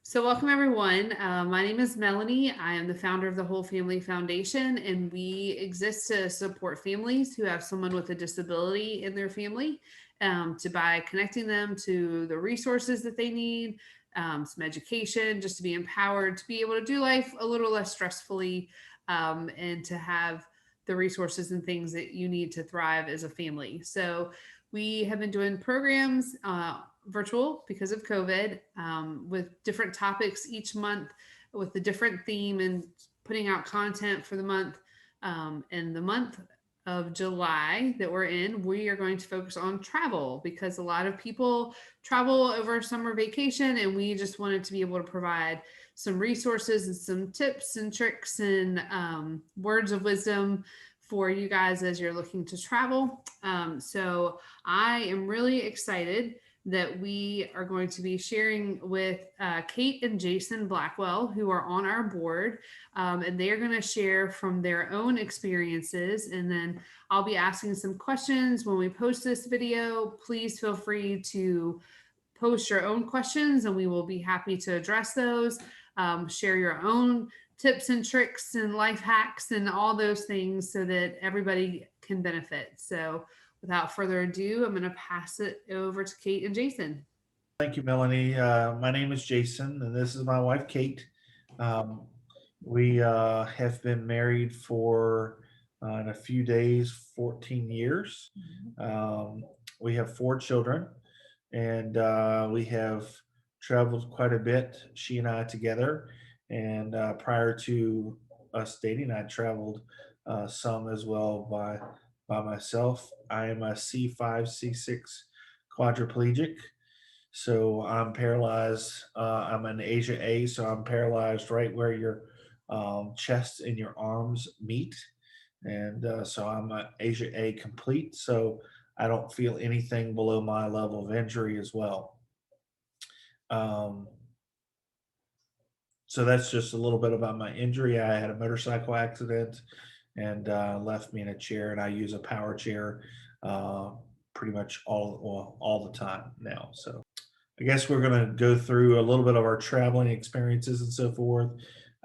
So, welcome everyone. My name is Melanie. I am the founder of the Whole Family Foundation, and we exist to support families who have someone with a disability in their family, by connecting them to the resources that they need, some education, just to be empowered to be able to do life a little less stressfully, and to have the resources and things that you need to thrive as a family. So, we have been doing programs virtual because of COVID, with different topics each month with a different theme and putting out content for the month. And the month of July that we're in, we are going to focus on travel because a lot of people travel over summer vacation, and we just wanted to be able to provide some resources and some tips and tricks and words of wisdom for you guys as you're looking to travel. So I am really excited that we are going to be sharing with Kate and Jason Blackwell, who are on our board, and they are going to share from their own experiences. And then I'll be asking some questions when we post this video. Please feel free to post your own questions, and we will be happy to address those. Share your own tips and tricks and life hacks and all those things so that everybody can benefit. So, without further ado, I'm going to pass it over to Kate and Jason. Thank you, Melanie. My name is Jason, and this is my wife, Kate. Um, we have been married for, in a few days, 14 years. We have 4 children, and we have traveled quite a bit, she and I together. And prior to us dating, I traveled some as well by myself. I am a C5, C6 quadriplegic. So I'm paralyzed. I'm an Asia A, so I'm paralyzed right where your chest and your arms meet. And so I'm an Asia A complete. So I don't feel anything below my level of injury as well. Um, so that's just a little bit about my injury. I had a motorcycle accident and left me in a chair, and I use a power chair uh, pretty much all the time now. So I guess we're going to go through a little bit of our traveling experiences and so forth.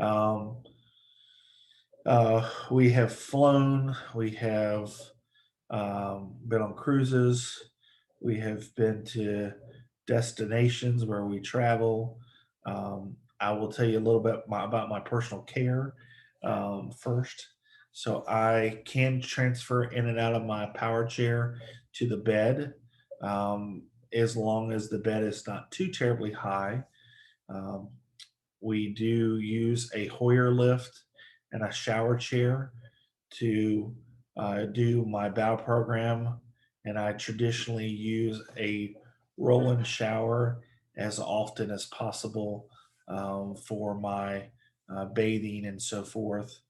Um, we have flown, we have been on cruises, we have been to destinations where we travel. I will tell you a little bit about my personal care first. So I can transfer in and out of my power chair to the bed, um, as long as the bed is not too terribly high. Um, we do use a Hoyer lift and a shower chair to do my bow program, and I traditionally use a roll in shower as often as possible for my bathing and so forth.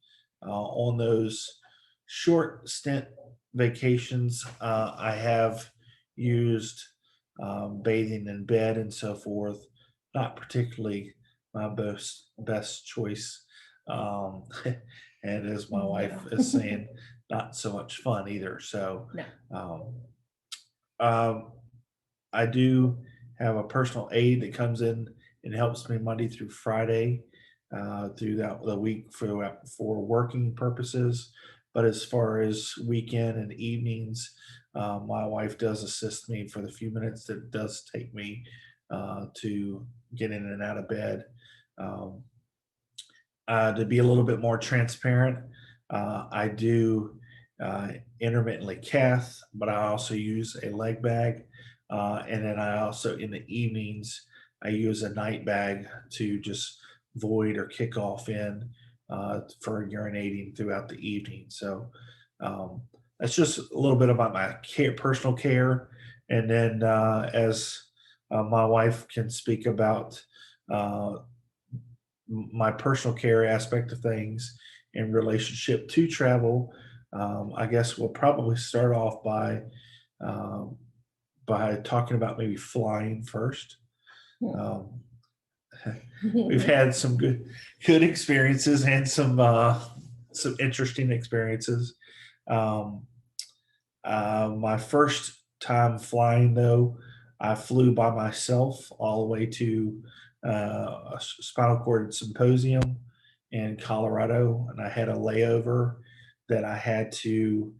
On those short stint vacations, I have used bathing in bed and so forth. Not particularly my best choice. Um, and as my wife is saying, not so much fun either. So, No. um, um, I do have a personal aide that comes in and helps me Monday through Friday throughout the week for working purposes. But as far as weekend and evenings, my wife does assist me for the few minutes that it does take me to get in and out of bed. Um, to be a little bit more transparent, I do uh, intermittently cath, but I also use a leg bag. And then I also, in the evenings, I use a night bag to just void or kick off in for urinating throughout the evening. So um, that's just a little bit about my personal care. And then as my wife can speak about uh, my personal care aspect of things in relationship to travel, I guess we'll probably start off um, by talking about maybe flying first. Um, we've had some good experiences and some interesting experiences. Um, my first time flying, though, I flew by myself all the way to a spinal cord symposium in Colorado, and I had a layover that I had to.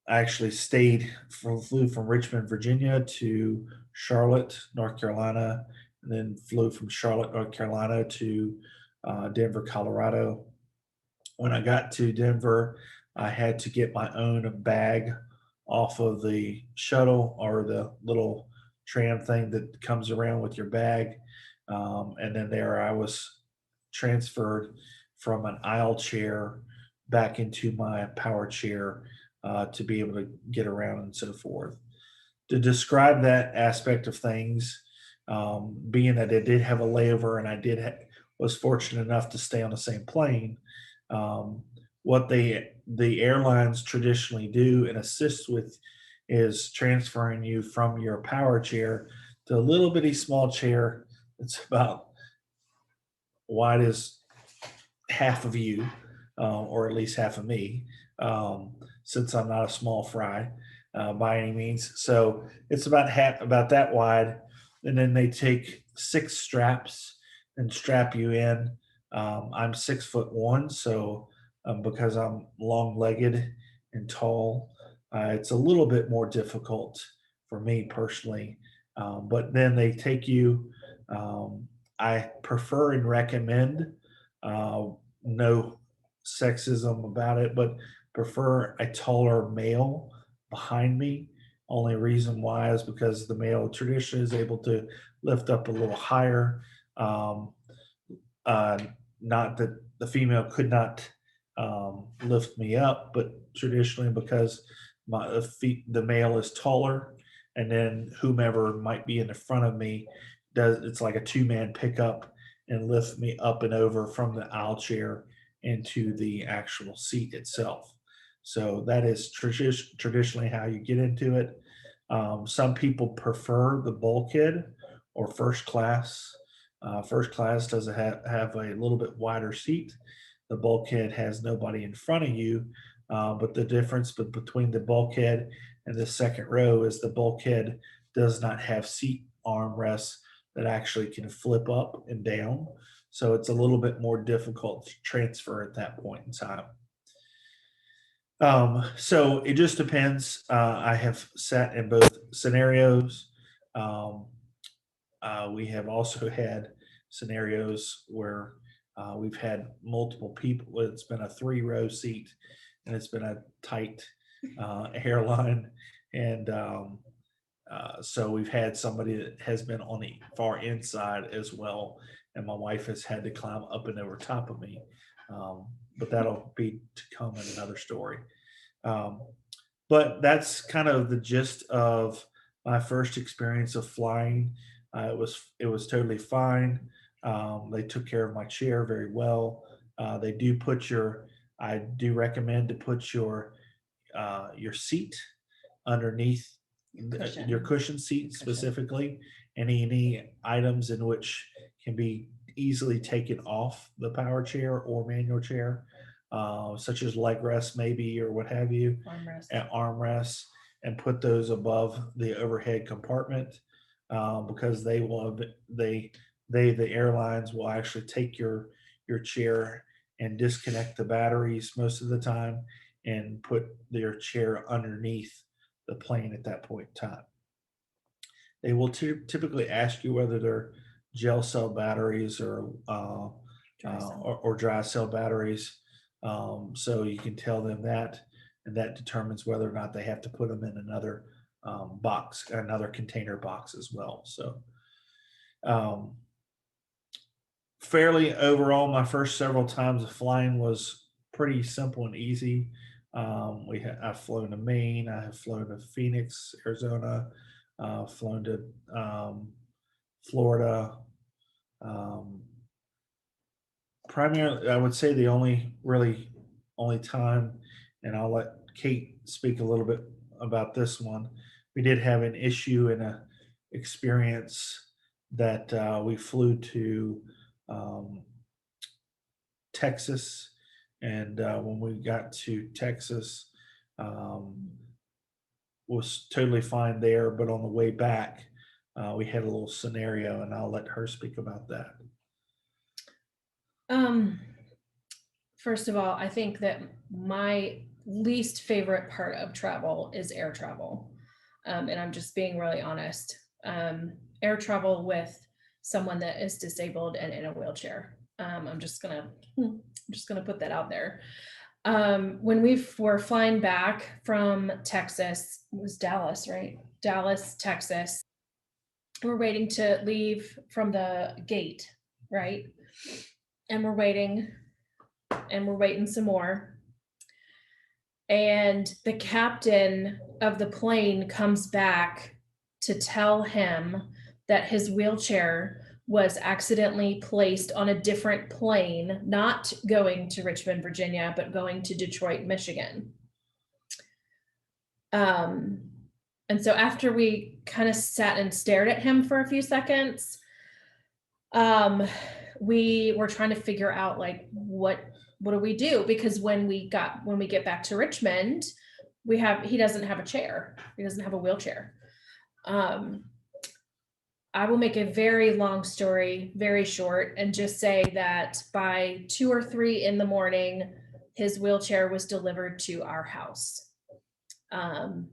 I actually flew from Richmond, Virginia to Charlotte, North Carolina, and then flew from Charlotte, North Carolina to Denver, Colorado. When I got to Denver, I had to get my own bag off of the shuttle or the little tram thing that comes around with your bag. And then there I was transferred from an aisle chair back into my power chair to be able to get around and so forth. To describe that aspect of things, being that I did have a layover and was fortunate enough to stay on the same plane, um, what the airlines traditionally do and assist with is transferring you from your power chair to a little bitty small chair that's about wide as half of you, or at least half of me, since I'm not a small fry by any means. So it's about that wide, and then they take six straps and strap you in. I'm 6'1", so because I'm long-legged and tall, it's a little bit more difficult for me personally. But then they take you. Um, I prefer and recommend uh, no sexism about it, but prefer a taller male behind me. Only reason why is because the male traditionally is able to lift up a little higher. Um, uh, Not that the female could not lift me up, but traditionally because the male is taller, and then whomever might be in the front of me does it's like a two-man pickup and lift me up and over from the aisle chair into the actual seat itself. So that is traditionally how you get into it. Some people prefer the bulkhead or first class. First class does have a little bit wider seat. The bulkhead has nobody in front of you, but the difference between the bulkhead and the second row is the bulkhead does not have seat armrests that actually can flip up and down. So it's a little bit more difficult to transfer at that point in time. So it just depends. I have sat in both scenarios. Um, we have also had scenarios where we've had multiple people. It's been a three-row seat, and it's been a tight airline, and so we've had somebody that has been on the far inside as well, and my wife has had to climb up and over top of me. But that'll be to come in another story. Um, but that's kind of the gist of my first experience of flying. It was totally fine. They took care of my chair very well. They do put your I do recommend to put your seat underneath your cushion seat specifically, and any items in which can be easily taken off the power chair or manual chair, such as leg rests maybe or what have you, Armrest. and armrests, and put those above the overhead compartment, because the airlines will actually take your chair and disconnect the batteries most of the time and put their chair underneath the plane at that point in time. They will typically ask you whether they're gel cell batteries Dry cell. or dry cell batteries. So you can tell them that, and that determines whether or not they have to put them in another box, another container box as well. So um, fairly overall, my first several times of flying was pretty simple and easy. I've flown to Maine, I have flown to Phoenix, Arizona, flown to Florida. Um, Primarily, I would say the only time, and I'll let Kate speak a little bit about this one. We did have an issue and a experience that we flew to um, Texas, and when we got to Texas, um, was totally fine there. But on the way back, we had a little scenario, and I'll let her speak about that. Um, First of all, I think that my least favorite part of travel is air travel. And I'm just being really honest. Air travel with someone that is disabled and in a wheelchair. I'm just gonna put that out there. When we were flying back from Texas, it was Dallas, right? Dallas, Texas. We're waiting to leave from the gate, right? And we're waiting and we're waiting some more. And the captain of the plane comes back to tell him that his wheelchair was accidentally placed on a different plane, not going to Richmond, Virginia, but going to Detroit, Michigan. Um, and so after we kind of sat and stared at him for a few seconds, we were trying to figure out like what do we do? Because when we get back to Richmond, he doesn't have a chair. He doesn't have a wheelchair. I will make a very long story very short and just say that by 2 or 3 in the morning, his wheelchair was delivered to our house. And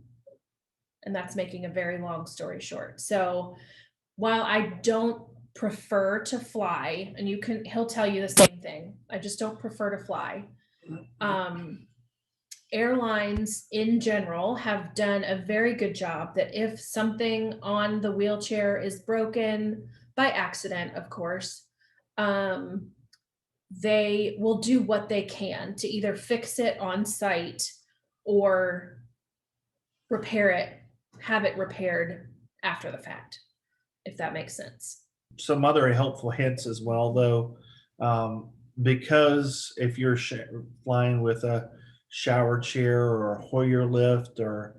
that's making a very long story short. So while I don't prefer to fly, and he'll tell you the same thing. I just don't prefer to fly. Airlines in general have done a very good job that if something on the wheelchair is broken by accident, of course, they will do what they can to either fix it on site or have it repaired after the fact, if that makes sense. Some other helpful hints as well, though, because if you're flying with a shower chair or a Hoyer lift, or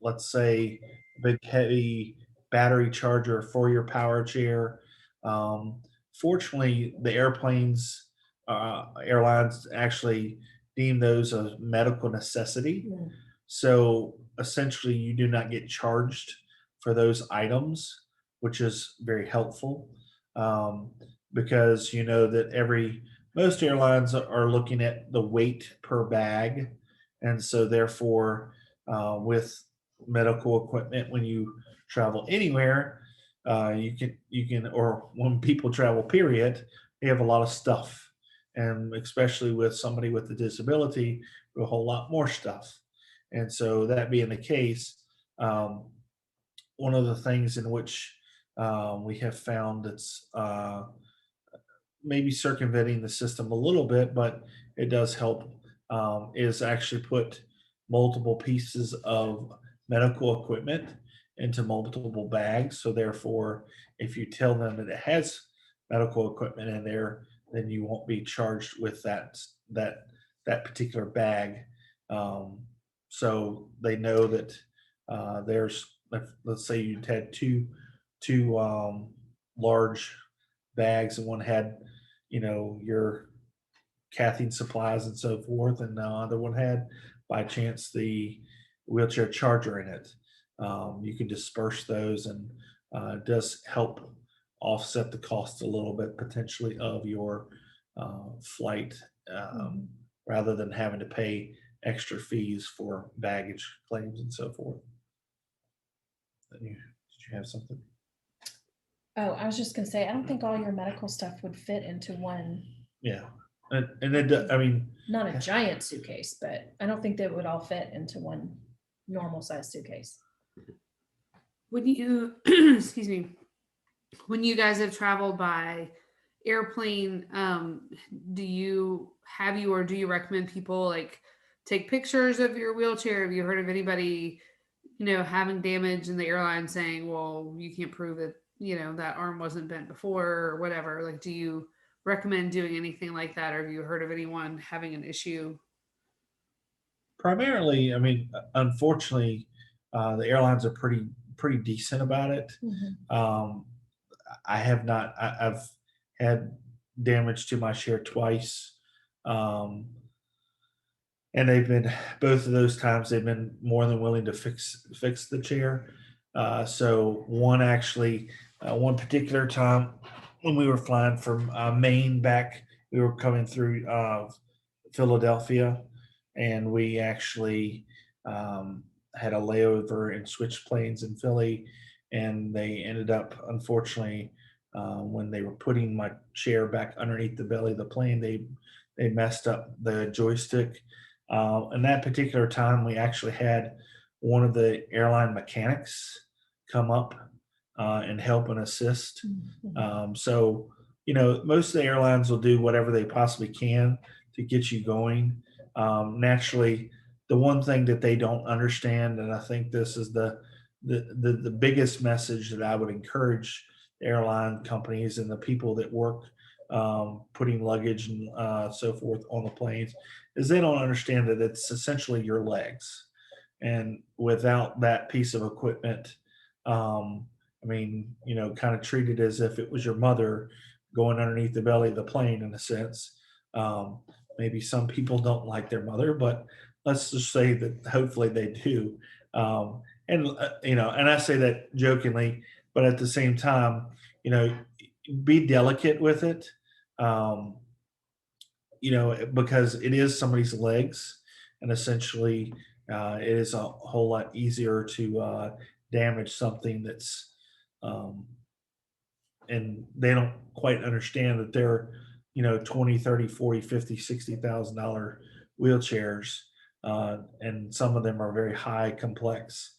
let's say a big heavy battery charger for your power chair, fortunately, the airlines actually deem those a medical necessity. Mm. So essentially, you do not get charged for those items, which is very helpful, because you know that most airlines are looking at the weight per bag, and so therefore, with medical equipment, when you travel anywhere, you can, or when people travel, period, they have a lot of stuff, and especially with somebody with a disability, a whole lot more stuff. And so that being the case, one of the things in which we have found that's maybe circumventing the system a little bit, but it does help, is actually put multiple pieces of medical equipment into multiple bags. So therefore, if you tell them that it has medical equipment in there, then you won't be charged with that particular bag. So they know that let's say you had two large bags, and one had your cathing supplies and so forth, and the other one had by chance the wheelchair charger in it. You can disperse those, and it does help offset the cost a little bit potentially of your flight, rather than having to pay extra fees for baggage claims and so forth. Did you have something? Oh, I was just gonna say, I don't think all your medical stuff would fit into one, Yeah, and it, I mean, not a giant suitcase, but I don't think they would all fit into one normal size suitcase. When you, excuse me, when you guys have traveled by airplane, do you or do you recommend people like take pictures of your wheelchair? Have you heard of anybody, having damage in the airline saying, well, you can't prove that, that arm wasn't bent before or whatever? Like, do you recommend doing anything like that? Or have you heard of anyone having an issue? primarily, I mean, unfortunately, the airlines are pretty decent about it. Um, I have not. I've had damage to my chair twice, um, and they've been both of those times they've been more than willing to fix the chair. So one particular time when we were flying from Maine back, we were coming through Philadelphia, and we actually had a layover and switched planes in Philly, and they ended up, unfortunately, when they were putting my chair back underneath the belly of the plane, they messed up the joystick. And that particular time, we actually had one of the airline mechanics come up and help and assist. So, most of the airlines will do whatever they possibly can to get you going. Naturally, the one thing that they don't understand, and I think this is the biggest message that I would encourage airline companies and the people that work putting luggage and so forth on the planes, is they don't understand that it's essentially your legs. And without that piece of equipment, I mean, kind of treat it as if it was your mother going underneath the belly of the plane in a sense. Um, Maybe some people don't like their mother, but let's just say that hopefully they do. And I say that jokingly, but at the same time, you know, be delicate with it. Um, because it is somebody's legs, and essentially, it is a whole lot easier to damage something that's, um, and they don't quite understand that they're, 20, 30, 40, 50, $60,000 wheelchairs. And some of them are very high complex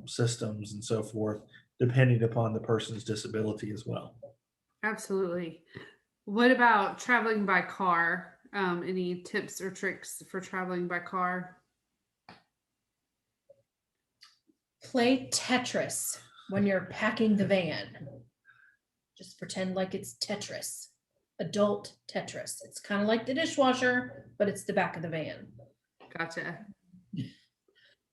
systems and so forth, depending upon the person's disability as well. Absolutely. What about traveling by car? Any tips or tricks for traveling by car? Play Tetris when you're packing the van. Just pretend like it's Tetris, adult Tetris. It's kind of like the dishwasher, but it's the back of the van. Gotcha.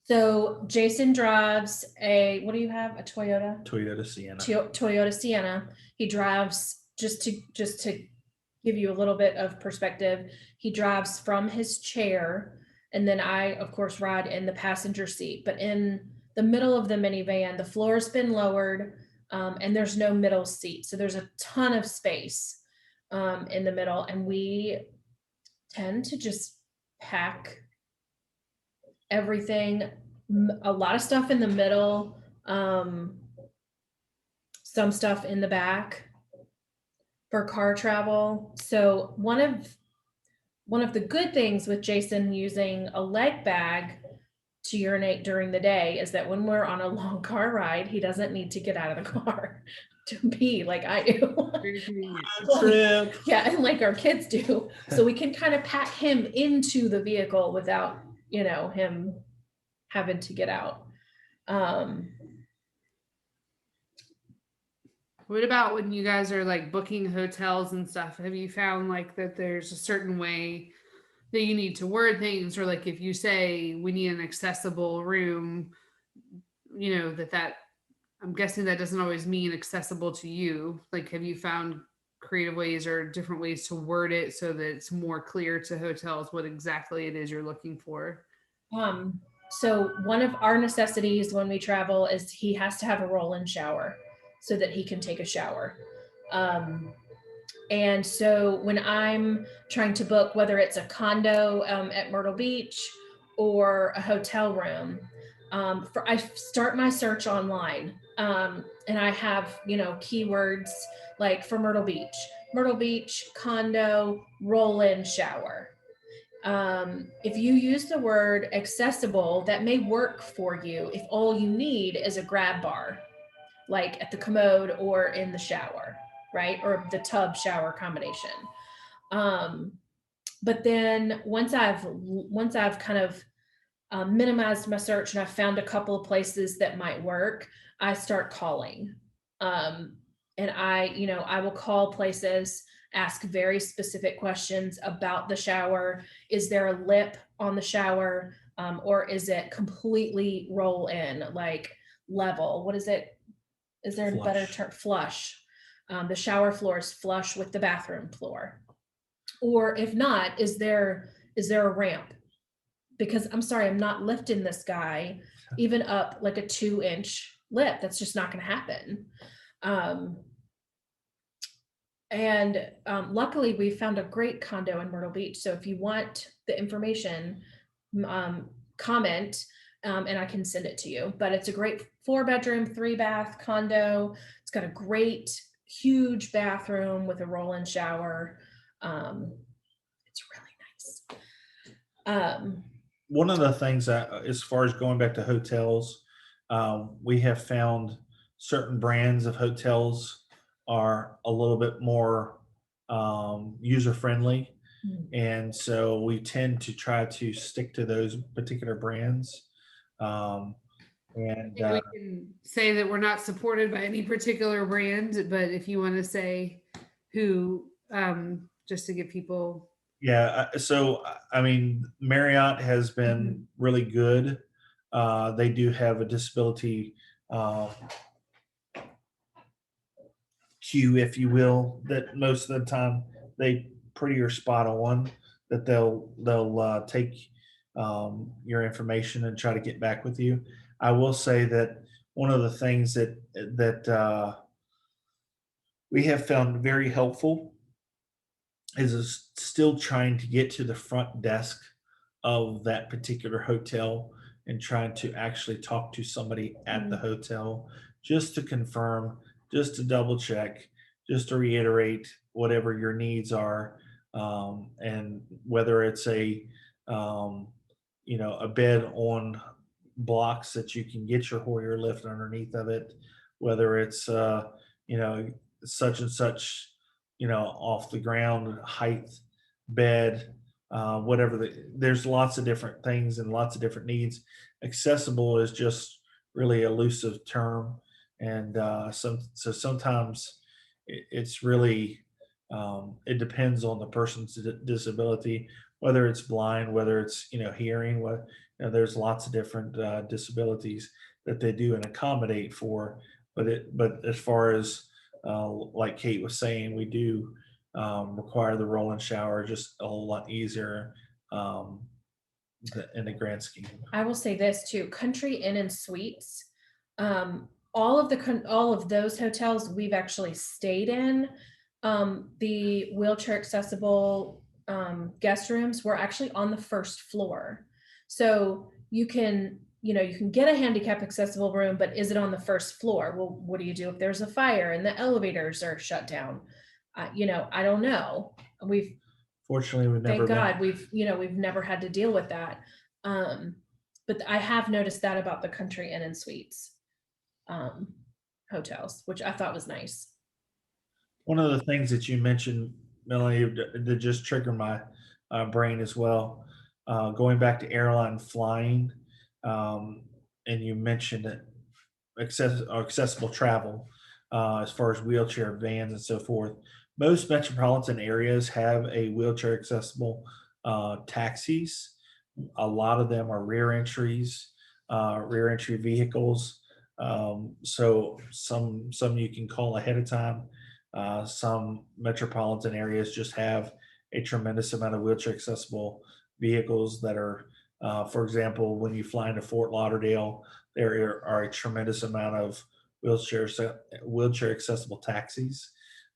So Jason drives what do you have? A Toyota? Toyota Sienna. Toyota Sienna. He drives, just to give you a little bit of perspective, he drives from his chair, and then I, of course, ride in the passenger seat. But in the middle of the minivan, the floor's been lowered, and there's no middle seat. So there's a ton of space in the middle, and we tend to just pack everything, a lot of stuff in the middle, some stuff in the back for car travel. So one of the good things with Jason using a leg bag to urinate during the day is that when we're on a long car ride, he doesn't need to get out of the car to pee like I do. Very convenient. Trip. Yeah, and like our kids do. So we can kind of pack him into the vehicle without, him having to get out. What about when you guys are like booking hotels and stuff? Have you found like that there's a certain way that you need to word things, or like if you say we need an accessible room, that I'm guessing that doesn't always mean accessible to you. Like, have you found creative ways or different ways to word it so that it's more clear to hotels what exactly it is you're looking for? So one of our necessities when we travel is he has to have a roll-in shower so that he can take a shower. And so when I'm trying to book, whether it's a condo at Myrtle Beach or a hotel room, I start my search online, and I have, keywords like for Myrtle Beach, condo, roll-in shower. If you use the word accessible, that may work for you if all you need is a grab bar, like at the commode or in the shower, right? Or the tub shower combination. But then once I've kind of minimized my search and I've found a couple of places that might work, I start calling. And I will call places, ask very specific questions about the shower. Is there a lip on the shower? Or is it completely roll in, like level? What is it? Is there a better term? Flush. The shower floor is flush with the bathroom floor. Or if not, is there a ramp? Because I'm sorry, I'm not lifting this guy even up like a 2-inch lip. That's just not going to happen. Um, and luckily, we found a great condo in Myrtle Beach. So if you want the information, comment, and I can send it to you. But it's a great 4-bedroom, 3-bath condo. It's got a great, huge bathroom with a roll-in shower. It's really nice. One of the things that, as far as going back to hotels, we have found certain brands of hotels are a little bit more user friendly. Mm. And so we tend to try to stick to those particular brands. Um, I and think we can say that we're not supported by any particular brand, but if you want to say who, just to give people. Yeah, so I mean, Marriott has been really good. They do have a disability uh, queue, if you will, that most of the time they pretty are spot on. That they'll take your information and try to get back with you. I will say that one of the things that we have found very helpful is still trying to get to the front desk of that particular hotel and trying to actually talk to somebody at the hotel just to confirm, just to double check, just to reiterate whatever your needs are, and whether it's um, a bed on blocks that you can get your Hoyer lift underneath of it, whether it's you know such and such off the ground height bed, whatever there's lots of different things and lots of different needs. Accessible is just really a elusive term, and so sometimes it's really it depends on the person's disability, whether it's blind, whether it's hearing, what there's lots of different disabilities that they do and accommodate for. But as far as like Kate was saying, we do require the roll and shower just a whole lot easier um, in the grand scheme. I will say this too: Country Inn and Suites. All of those hotels we've actually stayed in. The wheelchair accessible guest rooms were actually on the first floor, so you can get a handicap accessible room, but is it on the first floor? Well, what do you do if there's a fire and the elevators are shut down? I don't know. We've Fortunately, we've never Thank been. God we've never had to deal with that. Um, but I have noticed that about the Country Inn and Suites um, hotels, which I thought was nice. One of the things that you mentioned, Melanie, that just triggered my brain as well. Going back to airline flying, um, and you mentioned it, accessible travel as far as wheelchair vans and so forth. Most metropolitan areas have a wheelchair accessible taxis. A lot of them are rear entry vehicles. So some you can call ahead of time. Some metropolitan areas just have a tremendous amount of wheelchair accessible vehicles that are, for example, when you fly into Fort Lauderdale, there are a tremendous amount of wheelchair accessible taxis.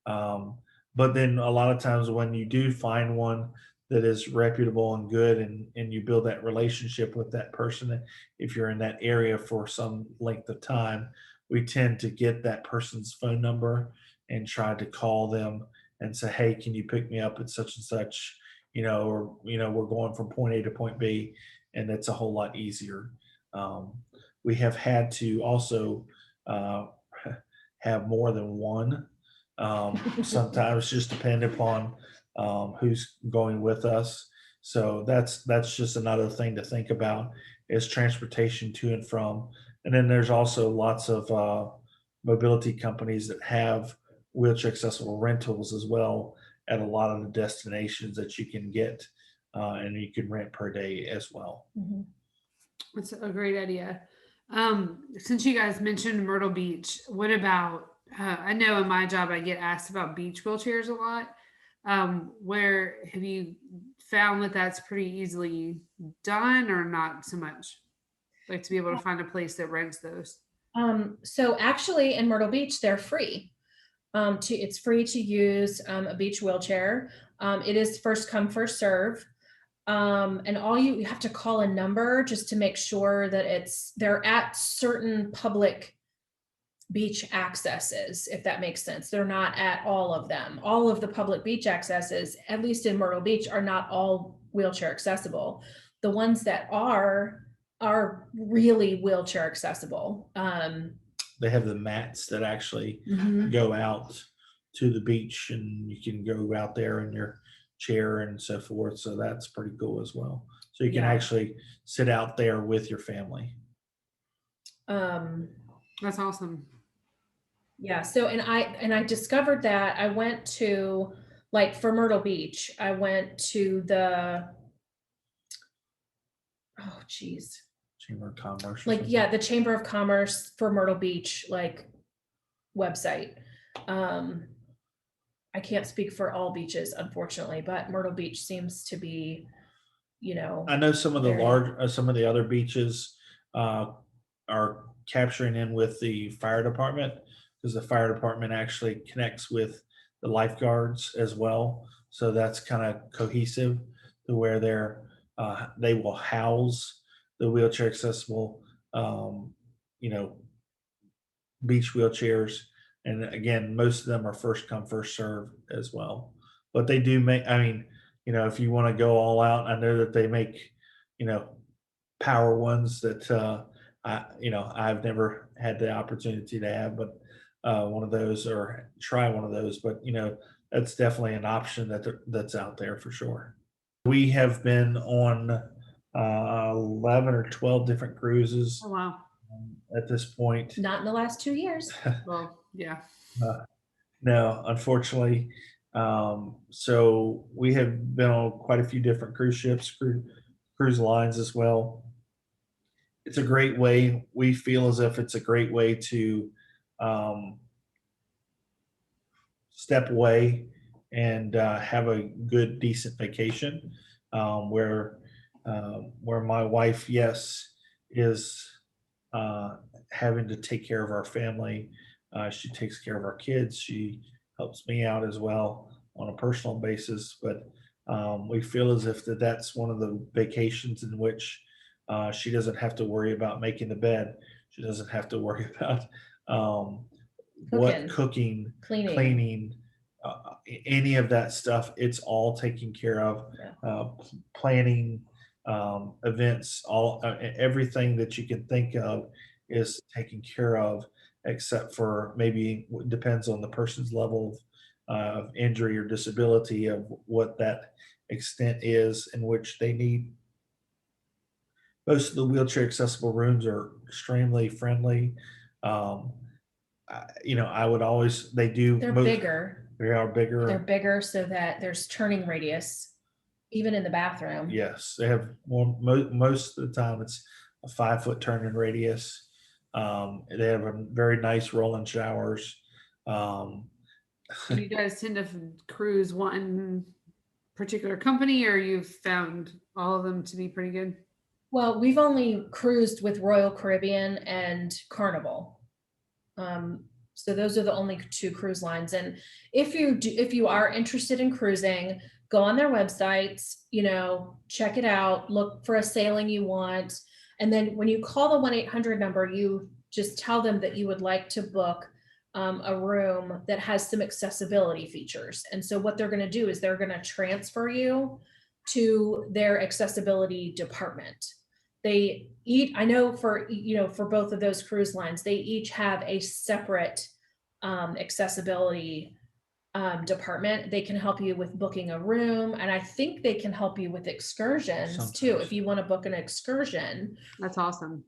Um, but then a lot of times when you do find one that is reputable and good, and you build that relationship with that person, if you're in that area for some length of time, we tend to get that person's phone number and try to call them and say, hey, can you pick me up at such and such, or we're going from point A to point B, and it's a whole lot easier. um, we have had to also uh, have more than one. Sometimes just depend upon who's going with us. So that's just another thing to think about is transportation to and from. And then there's also lots of mobility companies that have wheelchair accessible rentals as well at a lot of the destinations that you can get, and you can rent per day as well. Mhm. That's a great idea. Since you guys mentioned Myrtle Beach, what about? I know in my job I get asked about beach wheelchairs a lot. Where have you found that that's pretty easily done, or not so much? Like to be able to find a place that rents those. So actually in Myrtle Beach, they're free. It's free to use a beach wheelchair. It is first come, first serve. And all you have to call a number just to make sure that they're at certain public beach accesses, if that makes sense. They're not at all of them. All of the public beach accesses, at least in Myrtle Beach, are not all wheelchair accessible. The ones that are really wheelchair accessible. They have the mats that actually go out to the beach, and you can go out there in your chair and so forth. So that's pretty cool as well. So you can Yeah. actually sit out there with your family. That's awesome. Yeah. So, and I discovered that I went to, like, for Myrtle Beach, I went to oh geez, Chamber of Commerce. Or like, something. yeah, the Chamber of Commerce for Myrtle Beach, like, website. I can't speak for all beaches, unfortunately, but Myrtle Beach seems to be, I know some of the very- some of the other beaches are capturing in with the fire department, because the fire department actually connects with the lifeguards as well. So that's kind of cohesive to where they will house the wheelchair accessible, you know, beach wheelchairs. And again, most of them are first come, first serve as well. But they do make, I mean, if you want to go all out, I know that they make, power ones that I've never had the opportunity to have, but one of those, or try one of those. But that's definitely an option that's out there for sure. We have been on 11 or 12 different cruises Oh, wow. at this point. not in the last 2 years. Well, yeah. No, unfortunately. So we have been on quite a few different cruise ships, cruise lines as well. It's a great way. We feel as if it's a great way to step away and have a good, decent vacation. Where my wife, yes, is having to take care of our family. She takes care of our kids. She helps me out as well on a personal basis. But we feel as if that's one of the vacations in which she doesn't have to worry about making the bed. She doesn't have to worry about cooking, cleaning, any of that stuff. It's all taken care of. Planning events, everything that you can think of is taken care of, except for maybe depends on the person's level of injury or disability, of what that extent is in which they need. Most of the wheelchair accessible rooms are extremely friendly. I would always, they do. They're bigger. They are bigger. They're bigger so that there's turning radius, even in the bathroom. Yes, they have more. Most of the time, it's a 5-foot turning radius. They have a very nice rolling showers. Do you guys tend to cruise one particular company, or you've found all of them to be pretty good? Well, we've only cruised with Royal Caribbean and Carnival. So those are the only 2 cruise lines. And if you are interested in cruising, go on their websites, check it out, look for a sailing you want. And then when you call the 1-800 number, you just tell them that you would like to book a room that has some accessibility features. And so what they're going to do is they're going to transfer you to their accessibility department. I know for both of those cruise lines, they each have a separate accessibility department. They can help you with booking a room, and I think they can help you with excursions too, if you want to book an excursion. That's awesome.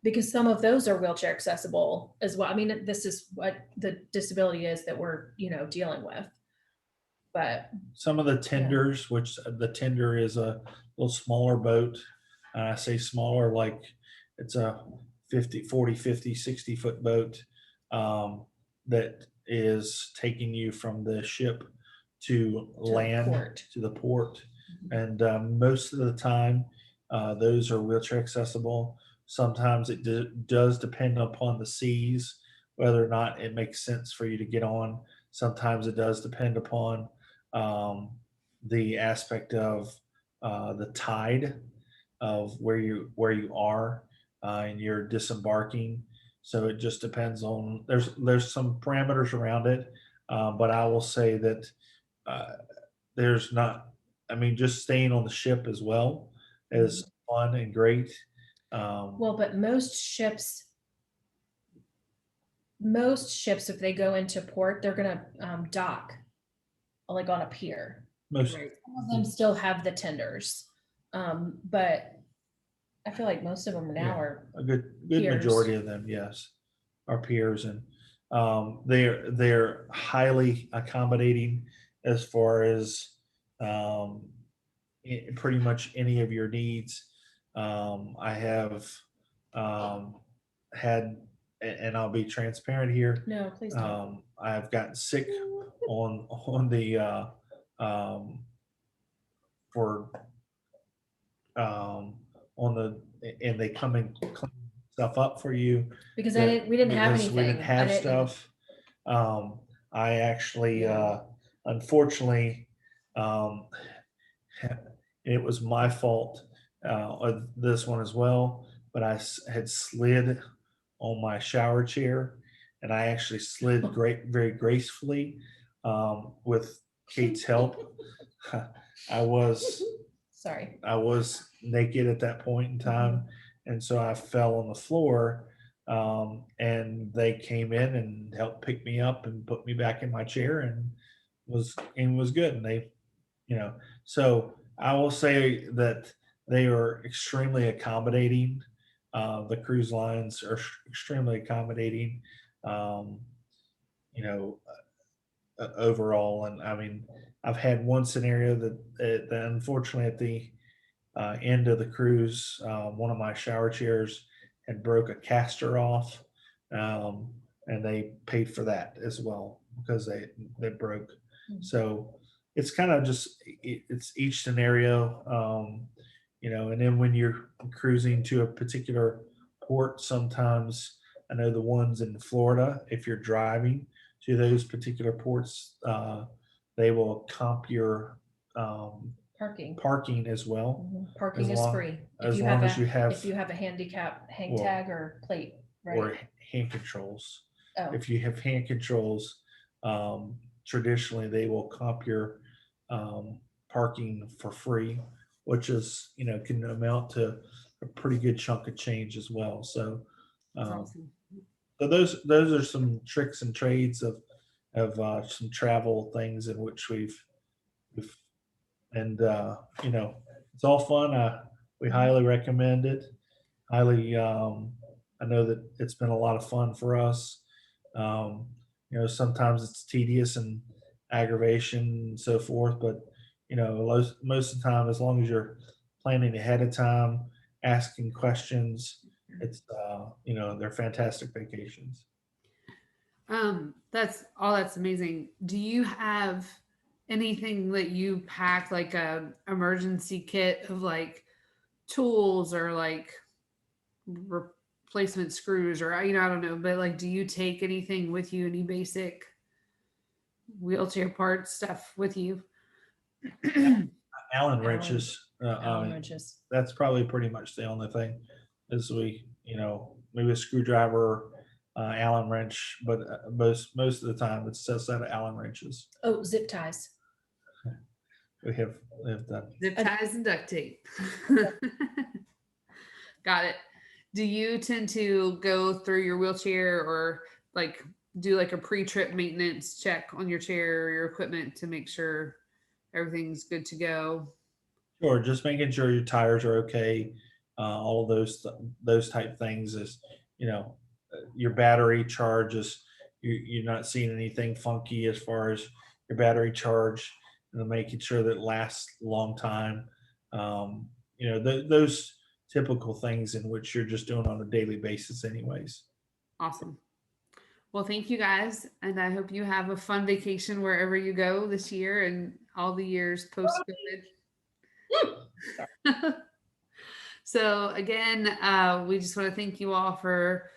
Because some of those are wheelchair accessible as well. I mean, this is what the disability is that we're dealing with. But some of the tenders, which the tender is a little smaller boat. I say smaller, like it's a 40, 50, 60-foot boat that is taking you from the ship to land, to the port. And most of the time, those are wheelchair accessible. Sometimes it does depend upon the seas, whether or not it makes sense for you to get on. Sometimes it does depend upon um, the aspect of the tide of where you are and you're disembarking. So it just depends on there's some parameters around it, but I will say that uh, there's not. I mean, just staying on the ship as well Mhm. is fun and great. Um, Well, but most ships, if they go into port, they're gonna dock like on a pier. most Right. Some of them still have the tenders, but I feel like most of them now Yeah, are a good piers. majority of them, yes, are peers, and they're highly accommodating as far as um, pretty much any of your needs. I have um, had, and I'll be transparent here. No, please don't. I've gotten sick on the um, for um, on the and they come and clean stuff up for you Because that we didn't have because we didn't anything. I have didn't. stuff. I actually, Yeah. unfortunately, um, it was my fault of this one as well. But had slid on my shower chair, and I actually slid very gracefully with Kate's help. I was Sorry. I was naked at that point in time, and so I fell on the floor. And they came in and helped pick me up and put me back in my chair, and was good. And they, you know, so I will say that they are extremely accommodating. The cruise lines are extremely accommodating. Um, you know, overall, and I mean, I've had one scenario that unfortunately at the end of the cruise, one of my shower chairs had broke a caster off, um, and they paid for that as well because they broke. So it's kind of just it's each scenario, and then when you're cruising to a particular port, sometimes I know the ones in Florida, if you're driving to those particular ports, they will comp your Parking. parking as well, Parking as is long free as long as you if have you have a handicap hang well tag or plate, or right? hand controls. Oh, If you have hand controls, traditionally they will comp your parking for free, which is can amount to a pretty good chunk of change as well. So, That's um, awesome. so those are some tricks and trades of some travel things in which we've and it's all fun. We highly recommend it. Highly, I know that it's been a lot of fun for us. Sometimes it's tedious and aggravation and so forth, but most of the time, as long as you're planning ahead of time, asking questions, it's they're fantastic vacations. That's amazing. Do you have anything that you pack, like a emergency kit of like tools or like replacement screws, or I don't know, but like do you take anything with you, any basic wheelchair parts stuff with you? Allen Allen wrenches. Allen wrenches. That's probably pretty much the only thing is maybe a screwdriver, Allen wrench, but most of the time it's just out of Allen wrenches. Oh, zip ties. We have done. Zip ties and duct tape. Got it. Do you tend to go through your wheelchair or like do like a pre-trip maintenance check on your chair or your equipment to make sure everything's good to go? Sure, just making sure your tires are okay. All of those type things is your battery charges. You're not seeing anything funky as far as your battery charge, and making sure that it lasts a long time. Those typical things in which you're just doing on a daily basis, anyways. Awesome. Well, thank you guys, and I hope you have a fun vacation wherever you go this year and all the years post COVID. So again, we just want to thank you all for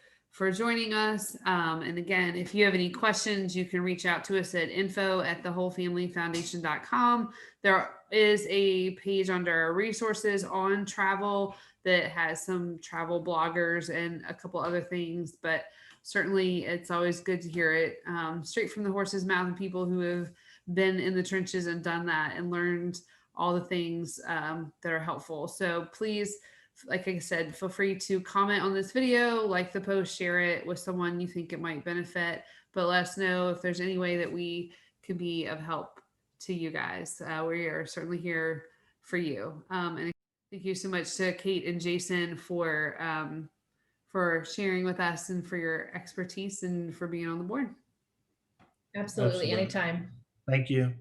joining us. And again, if you have any questions, you can reach out to us at info@thewholefamilyfoundation.com. There is a page under resources on travel that has some travel bloggers and a couple other things, but certainly it's always good to hear it straight from the horse's mouth and people who have been in the trenches and done that and learned all the things that are helpful. So please, like I said, feel free to comment on this video, like the post, share it with someone you think it might benefit, but let us know if there's any way that we could be of help to you guys. We are certainly here for you. And thank you so much to Kate and Jason for sharing with us and for your expertise and for being on the board. Absolutely. Absolutely. Anytime. Thank you.